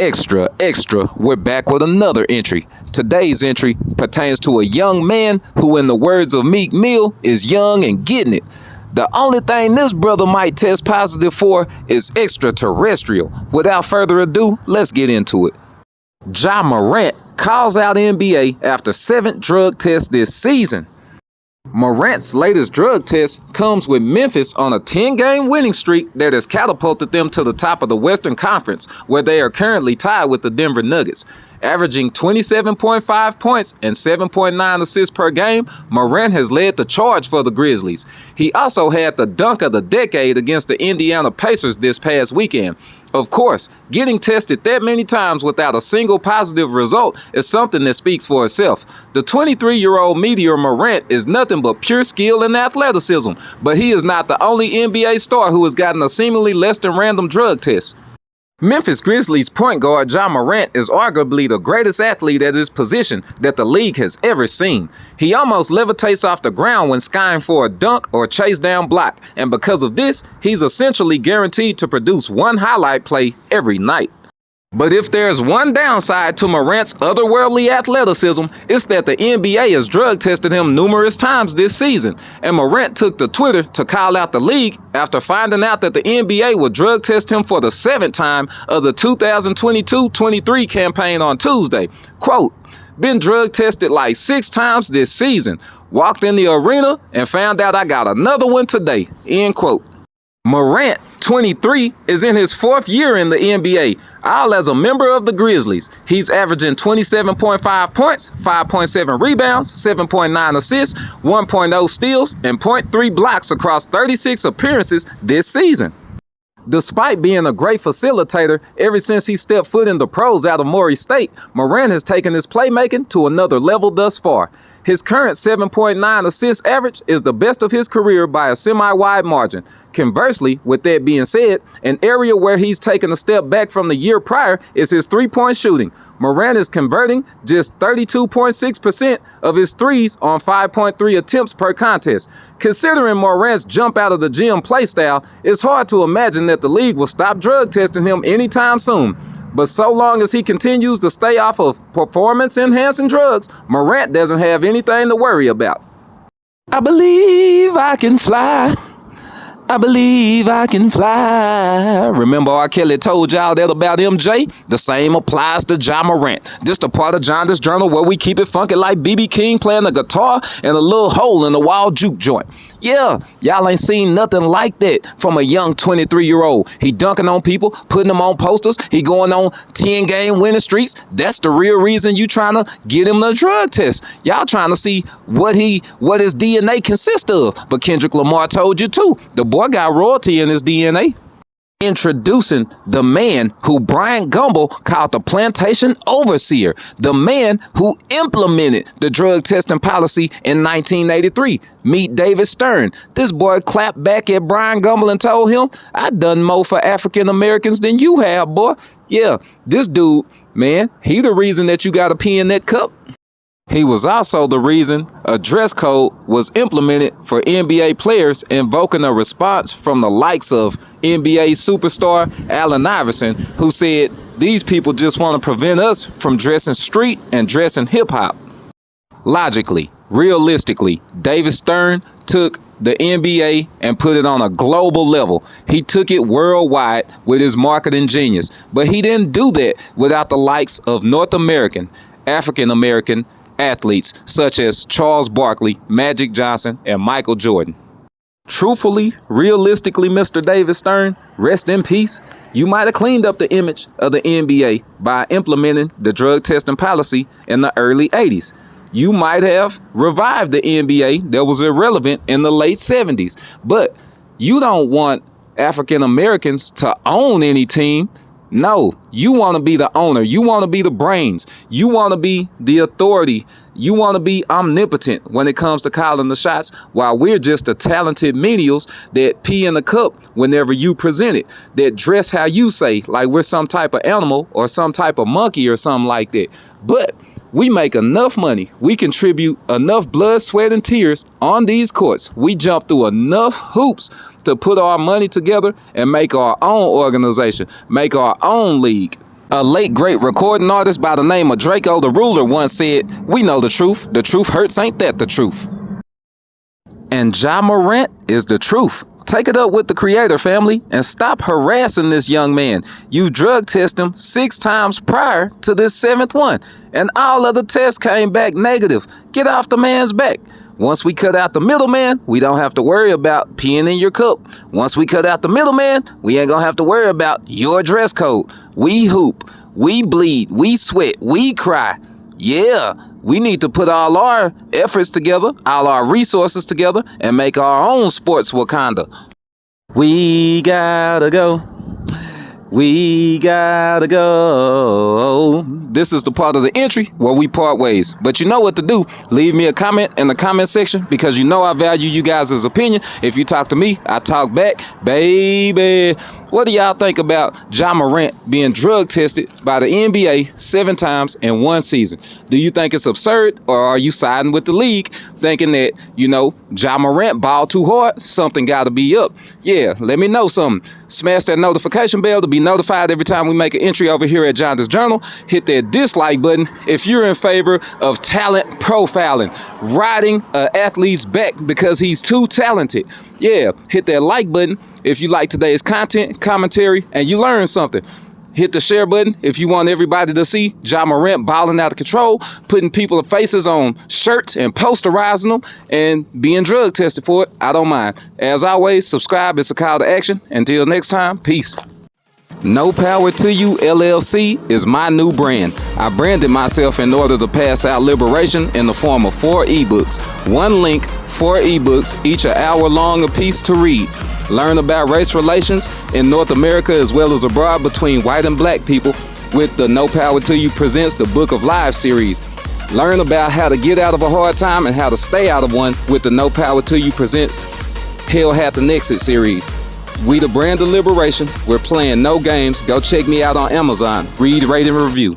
Extra, extra, we're back with another entry. Today's entry pertains to a young man who, in the words of Meek Mill, is young and getting it. The only thing this brother might test positive for is extraterrestrial. Without further ado, let's get into it. Morant calls out NBA after 7th drug test this season. Morant's latest drug test comes with Memphis on a 10-game winning streak that has catapulted them to the top of the Western Conference, where they are currently tied with the Denver Nuggets. Averaging 27.5 points and 7.9 assists per game, Morant has led the charge for the Grizzlies. He also had the dunk of the decade against the Indiana Pacers this past weekend. Of course, getting tested that many times without a single positive result is something that speaks for itself. The 23-year-old meteor Morant is nothing but pure skill and athleticism, but he is not the only NBA star who has gotten a seemingly less than random drug test. Memphis Grizzlies point guard Morant is arguably the greatest athlete at his position that the league has ever seen. He almost levitates off the ground when skying for a dunk or chase down block, and because of this, he's essentially guaranteed to produce one highlight play every night. But if there's one downside to Morant's otherworldly athleticism, it's that the NBA has drug tested him numerous times this season, and Morant took to Twitter to call out the league after finding out that the NBA would drug test him for the 7th time of the 2022-23 campaign on Tuesday. Quote, "Been drug tested like 6 times this season. Walked in the arena and found out I got another one today." End quote. Morant, 23, is in his 4th year in the NBA, all as a member of the Grizzlies. He's averaging 27.5 points, 5.7 rebounds, 7.9 assists, 1.0 steals, and 0.3 blocks across 36 appearances this season. Despite being a great facilitator, ever since he stepped foot in the pros out of Murray State, Morant has taken his playmaking to another level thus far. His current 7.9 assist average is the best of his career by a semi-wide margin. Conversely, with that being said, an area where he's taken a step back from the year prior is his three-point shooting. Morant is converting just 32.6% of his threes on 5.3 attempts per contest. Considering Morant's jump out of the gym play style, it's hard to imagine that the league will stop drug testing him anytime soon. But so long as he continues to stay off of performance-enhancing drugs, Morant doesn't have anything to worry about. I believe I can fly. I believe I can fly. Remember R. Kelly told y'all that about MJ? The same applies to Morant. This the part of Jaundice Journal where we keep it funky like B.B. King playing the guitar and a little hole in the wall juke joint. Yeah, y'all ain't seen nothing like that from a young 23-year-old. He dunking on people, putting them on posters. He going on 10-game winning streaks. That's the real reason you trying to get him the drug test. Y'all trying to see what his DNA consists of. But Kendrick Lamar told you too. The boy got royalty in his DNA. Introducing the man who Brian Gumbel called the plantation overseer, the man who implemented the drug testing policy in 1983. Meet David Stern. This boy clapped back at Brian Gumbel and told him, "I done more for African Americans than you have, boy." Yeah, this dude, man, he the reason that you got to pee in that cup. He was also the reason a dress code was implemented for NBA players, invoking a response from the likes of NBA superstar Allen Iverson, who said, "These people just want to prevent us from dressing street and dressing hip-hop." Logically, realistically, David Stern took the NBA and put it on a global level. He took it worldwide with his marketing genius, but he didn't do that without the likes of North American, African American athletes such as Charles Barkley, Magic Johnson, and Michael Jordan. Truthfully, realistically, Mr. David Stern, rest in peace, you might have cleaned up the image of the NBA by implementing the drug testing policy in the early 80s. You might have revived the NBA that was irrelevant in the late 70s. But you don't want African Americans to own any team. No, you want to be the owner. You want to be the brains. You want to be the authority. You want to be omnipotent when it comes to calling the shots, while we're just the talented menials that pee in the cup whenever you present it, that dress how you say, like we're some type of animal or some type of monkey or something like that. But we make enough money. We contribute enough blood, sweat, and tears on these courts. We jump through enough hoops to put our money together and make our own organization, make our own league. A late great recording artist by the name of Draco the Ruler once said, "We know the truth hurts, ain't that the truth?" And Ja Morant is the truth. Take it up with the creator, family, and stop harassing this young man. You drug tested him 6 times prior to this 7th one, and all of the tests came back negative. Get off the man's back. Once we cut out the middleman, we don't have to worry about peeing in your cup. Once we cut out the middleman, we ain't gonna have to worry about your dress code. We hoop, we bleed, we sweat, we cry. Yeah, we need to put all our efforts together, all our resources together, and make our own sports Wakanda. We gotta go. We gotta go. This is the part of the entry where we part ways. But you know what to do. Leave me a comment in the comment section because you know I value you guys' opinion. If you talk to me, I talk back. Baby, what do y'all think about Ja Morant being drug tested by the NBA 7 times in 1 season? Do you think it's absurd, or are you siding with the league thinking that, Ja Morant balled too hard? Something gotta be up. Yeah, let me know something. Smash that notification bell to be notified every time we make an entry over here at Jonda's Journal. Hit that dislike button if you're in favor of talent profiling, riding an athlete's back because he's too talented. Yeah, hit that like button if you like today's content, commentary, and you learned something. Hit the share button if you want everybody to see Ja Morant balling out of control, putting people's faces on shirts and posterizing them, and being drug tested for it. I don't mind. As always, subscribe. It's a call to action. Until next time, peace. No Power to You LLC is my new brand. I branded myself in order to pass out liberation in the form of 4 ebooks. 1 link, 4 ebooks, each an hour long a piece to read. Learn about race relations in North America as well as abroad between white and black people with the No Power to You Presents the Book of Life series. Learn about how to get out of a hard time and how to stay out of one with the No Power to You Presents Hell Hath an Exit series. We the brand of liberation. We're playing no games. Go check me out on Amazon. Read, rate, and review.